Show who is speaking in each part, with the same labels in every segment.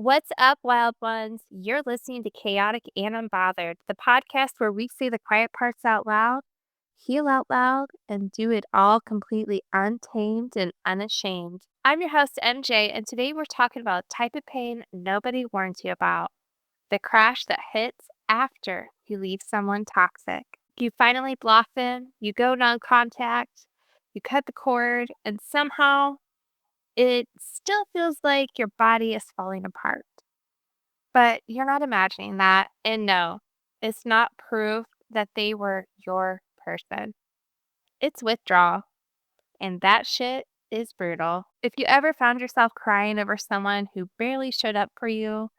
Speaker 1: What's up, wild ones? You're listening to Chaotic and Unbothered, the podcast where we say the quiet parts out loud, heal out loud, and do it all completely untamed and unashamed. I'm your host, MJ, and today we're talking about a type of pain nobody warns you about, the crash that hits after you leave someone toxic. You finally block them, you go non-contact, you cut the cord, and somehow it still feels like your body is falling apart. But you're not imagining that. And no, it's not proof that they were your person. It's withdrawal. And that shit is brutal. If you ever found yourself crying over someone who barely showed up for you,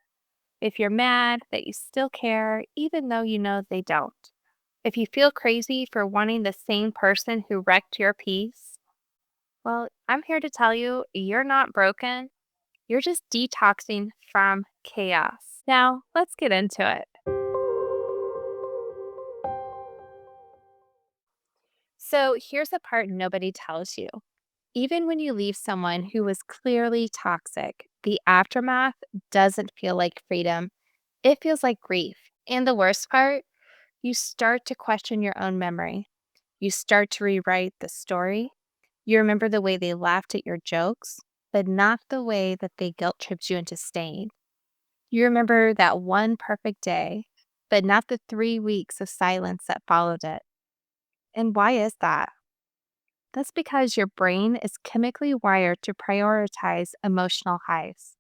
Speaker 1: if you're mad that you still care, even though you know they don't, if you feel crazy for wanting the same person who wrecked your peace, well, I'm here to tell you, you're not broken. You're just detoxing from chaos. Now, let's get into it. So, here's the part nobody tells you. Even when you leave someone who was clearly toxic, the aftermath doesn't feel like freedom. It feels like grief. And the worst part, you start to question your own memory. You start to rewrite the story. You remember the way they laughed at your jokes, but not the way that they guilt tripped you into staying. You remember that one perfect day, but not the 3 weeks of silence that followed it. And why is that? That's because your brain is chemically wired to prioritize emotional highs.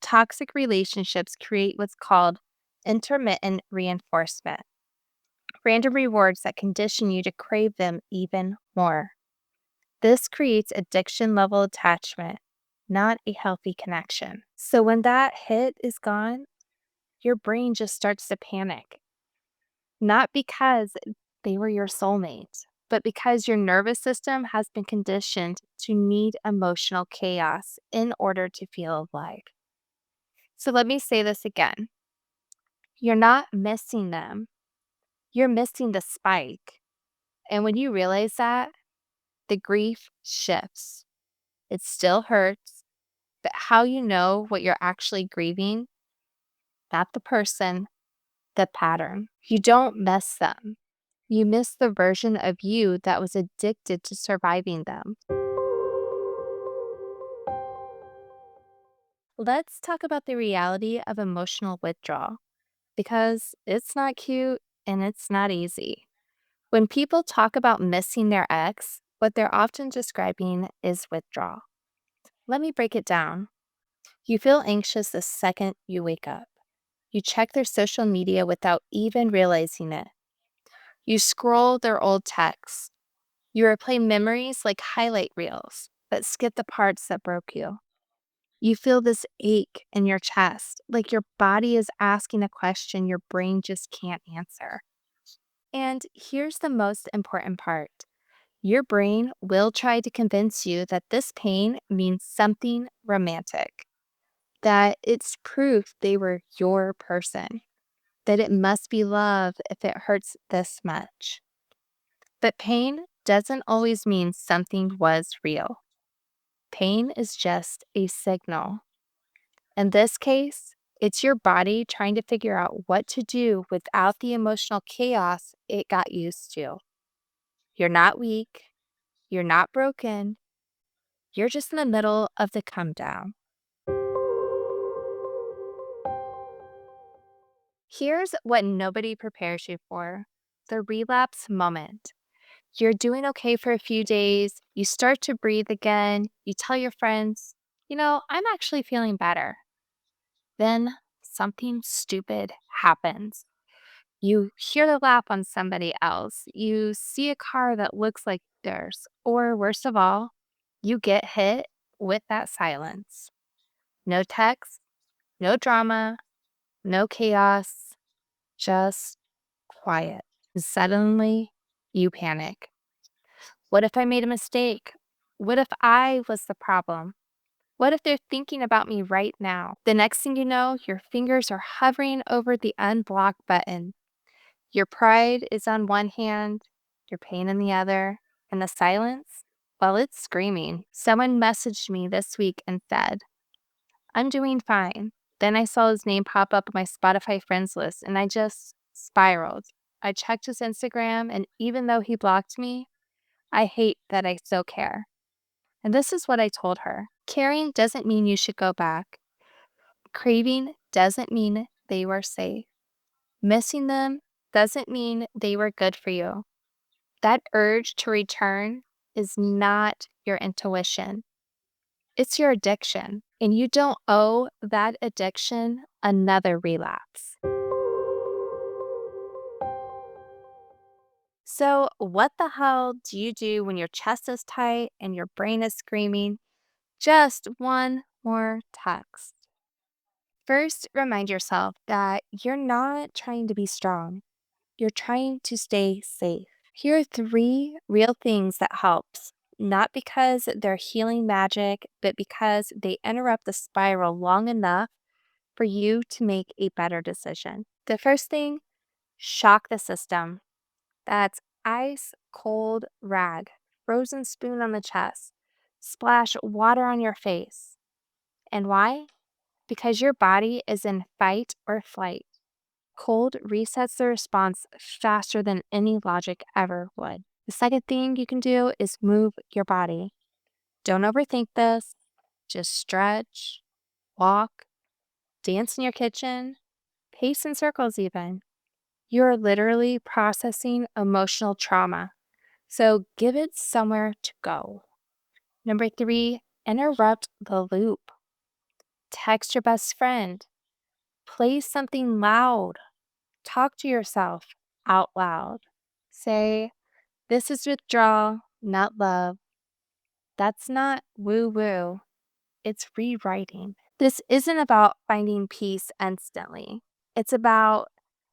Speaker 1: Toxic relationships create what's called intermittent reinforcement, random rewards that condition you to crave them even more. This creates addiction level attachment, not a healthy connection. So when that hit is gone, your brain just starts to panic. Not because they were your soulmate, but because your nervous system has been conditioned to need emotional chaos in order to feel alive. So let me say this again. You're not missing them. You're missing the spike. And when you realize that, the grief shifts. It still hurts, but how you know what you're actually grieving, not the person, the pattern. You don't miss them. You miss the version of you that was addicted to surviving them. Let's talk about the reality of emotional withdrawal because it's not cute and it's not easy. When people talk about missing their ex, what they're often describing is withdrawal. Let me break it down. You feel anxious the second you wake up. You check their social media without even realizing it. You scroll their old texts. You replay memories like highlight reels, but skip the parts that broke you. You feel this ache in your chest, like your body is asking a question your brain just can't answer. And here's the most important part. Your brain will try to convince you that this pain means something romantic, that it's proof they were your person, that it must be love if it hurts this much. But pain doesn't always mean something was real. Pain is just a signal. In this case, it's your body trying to figure out what to do without the emotional chaos it got used to. You're not weak. You're not broken. You're just in the middle of the come down. Here's what nobody prepares you for: the relapse moment. You're doing okay for a few days. You start to breathe again. You tell your friends, I'm actually feeling better. Then something stupid happens. You hear the laugh on somebody else. You see a car that looks like theirs. Or worst of all, you get hit with that silence. No text, no drama, no chaos, just quiet. Suddenly, you panic. What if I made a mistake? What if I was the problem? What if they're thinking about me right now? The next thing you know, your fingers are hovering over the unblock button. Your pride is on one hand, your pain in the other, and the silence, well, it's screaming. Someone messaged me this week and said, I'm doing fine, Then I saw his name pop up on my Spotify friends list and I just spiraled. I checked his Instagram, and even though he blocked me, I hate that I still care. And this is what I told her: caring doesn't mean you should go back. Craving doesn't mean they were safe. Missing them doesn't mean they were good for you. That urge to return is not your intuition, it's your addiction. And you don't owe that addiction another relapse. So, what the hell do you do when your chest is tight and your brain is screaming, just one more text? First, remind yourself that you're not trying to be strong. You're trying to stay safe. Here are three real things that helps, not because they're healing magic, but because they interrupt the spiral long enough for you to make a better decision. The first thing, shock the system. That's ice cold rag, frozen spoon on the chest, splash water on your face. And why? Because your body is in fight or flight. Cold resets the response faster than any logic ever would. The second thing you can do is move your body. Don't overthink this. Just stretch, walk, dance in your kitchen, pace in circles even. You're literally processing emotional trauma. So give it somewhere to go. Number three, interrupt the loop. Text your best friend. Play something loud. Talk to yourself out loud. Say, this is withdrawal, not love. That's not woo woo, it's rewriting. This isn't about finding peace instantly. It's about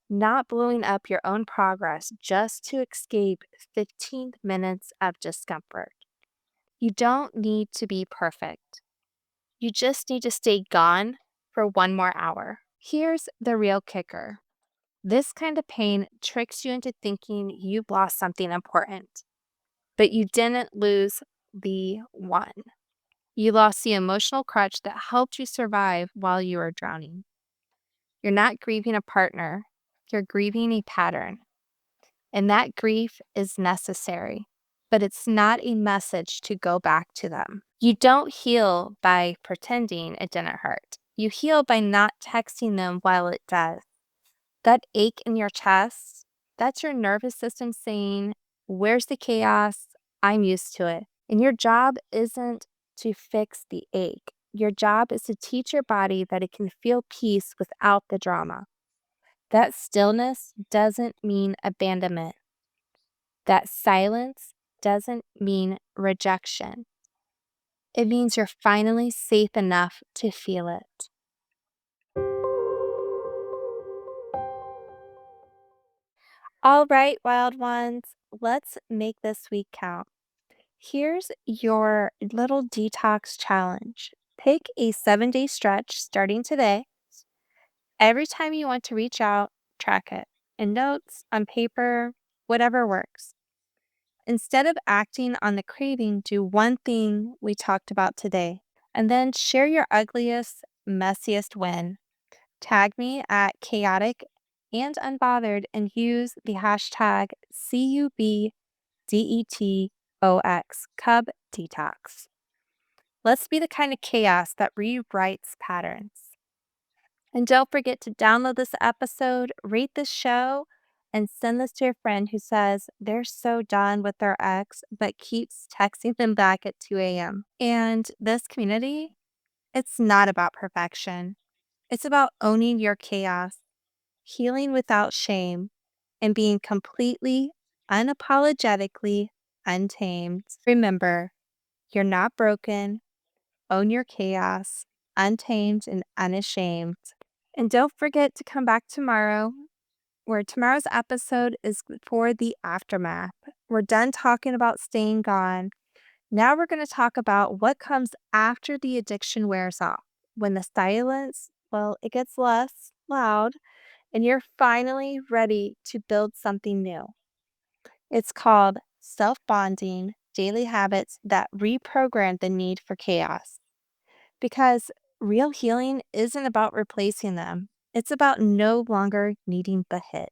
Speaker 1: not blowing up your own progress just to escape 15 minutes of discomfort. You don't need to be perfect. You just need to stay gone for one more hour. Here's the real kicker: this kind of pain tricks you into thinking you've lost something important, but you didn't lose the one. You lost the emotional crutch that helped you survive while you were drowning. You're not grieving a partner, you're grieving a pattern. And that grief is necessary, but it's not a message to go back to them. You don't heal by pretending it didn't hurt. You heal by not texting them while it does. That ache in your chest, that's your nervous system saying, where's the chaos? I'm used to it. And your job isn't to fix the ache. Your job is to teach your body that it can feel peace without the drama. That stillness doesn't mean abandonment. That silence doesn't mean rejection. It means you're finally safe enough to feel it. All right, wild ones, let's make this week count. Here's your little detox challenge. Take a 7-day stretch starting today. Every time you want to reach out, track it in notes, on paper, whatever works. Instead of acting on the craving, do one thing we talked about today, and then share your ugliest, messiest win. Tag me at chaotic and unbothered and use the hashtag CUBDETOX, Cub Detox. Let's be the kind of chaos that rewrites patterns. And don't forget to download this episode, rate this show, and send this to a friend who says they're so done with their ex but keeps texting them back at 2 a.m. And this community, it's not about perfection. It's about owning your chaos, healing without shame, and being completely, unapologetically untamed. Remember, you're not broken. Own your chaos, untamed and unashamed. And don't forget to come back tomorrow, where tomorrow's episode is for the aftermath. We're done talking about staying gone. Now we're going to talk about what comes after the addiction wears off, when the silence, well, it gets less loud, and you're finally ready to build something new. It's called self-bonding, daily habits that reprogram the need for chaos. Because Real healing isn't about replacing them, it's about no longer needing the hit.